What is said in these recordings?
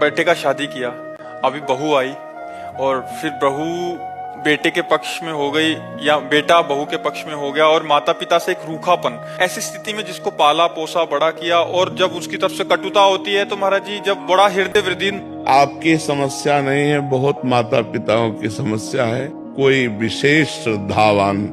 बेटे का शादी किया, अभी बहू आई और फिर बहू बेटे के पक्ष में हो गई या बेटा बहू के पक्ष में हो गया और माता पिता से एक रूखापन, ऐसी स्थिति में जिसको पाला पोसा बड़ा किया और जब उसकी तरफ से कटुता होती है तो महाराज जी जब बड़ा हृदय वृद्धि। आपकी समस्या नहीं है, बहुत माता पिताओं की समस्या है। कोई विशेष श्रद्धावान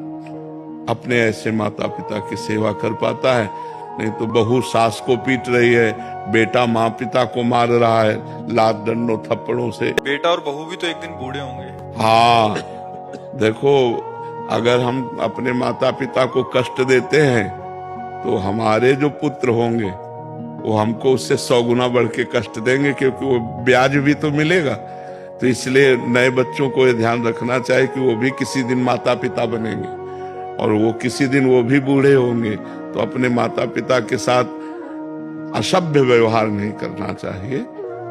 अपने ऐसे माता पिता की सेवा कर पाता है, नहीं तो बहू सास को पीट रही है, बेटा माँ पिता को मार रहा है लात डंडों थप्पड़ों से। बेटा और बहू भी तो एक दिन बूढ़े होंगे। हाँ, देखो, अगर हम अपने माता पिता को कष्ट देते हैं तो हमारे जो पुत्र होंगे वो हमको उससे 100 गुना बढ़ के कष्ट देंगे, क्योंकि वो ब्याज भी तो मिलेगा। तो इसलिए नए बच्चों को ये ध्यान रखना चाहिए कि वो भी किसी दिन माता पिता बनेंगे और वो किसी दिन वो भी बूढ़े होंगे। तो अपने माता पिता के साथ असभ्य व्यवहार नहीं करना चाहिए,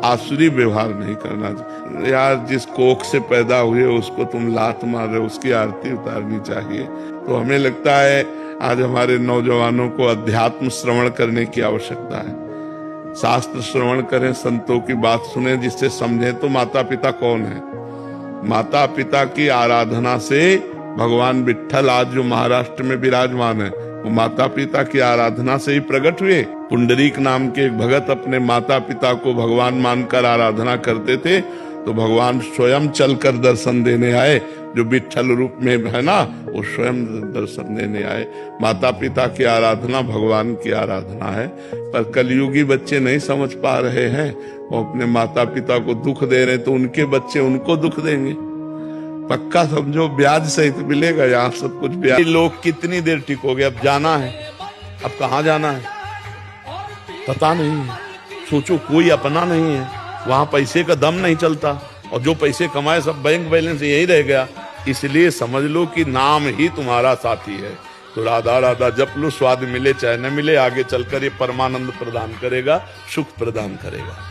आसुरी व्यवहार नहीं करना चाहिए। यार, जिस कोख से पैदा हुए उसको तुम लात मार रहे हो, उसकी आरती उतारनी चाहिए। तो हमें लगता है आज हमारे नौजवानों को अध्यात्म श्रवण करने की आवश्यकता है। शास्त्र श्रवण करें, संतों की बात सुने, जिससे समझें तो माता पिता कौन है। माता पिता की आराधना से भगवान विट्ठल आज जो महाराष्ट्र में विराजमान है वो माता पिता की आराधना से ही प्रकट हुए। पुंडरीक नाम के एक भगत अपने माता पिता को भगवान मानकर आराधना करते थे, तो भगवान स्वयं चलकर दर्शन देने आए। जो विट्ठल रूप में है ना, वो स्वयं दर्शन देने आए। माता पिता की आराधना भगवान की आराधना है, पर कलयुगी बच्चे नहीं समझ पा रहे हैं। वो अपने माता पिता को दुख दे रहे, तो उनके बच्चे उनको दुख देंगे। पक्का समझो, ब्याज सहित मिलेगा यहाँ सब कुछ। ब्याज लोग कितनी देर टिकोगे? अब जाना है, अब कहाँ जाना है पता नहीं है। सोचो, कोई अपना नहीं है वहां, पैसे का दम नहीं चलता, और जो पैसे कमाए सब बैंक बैलेंस यही रह गया। इसलिए समझ लो कि नाम ही तुम्हारा साथी है। तो राधा राधा जप लो, स्वाद मिले चाहे न मिले, आगे चलकर ये परमानंद प्रदान करेगा, सुख प्रदान करेगा।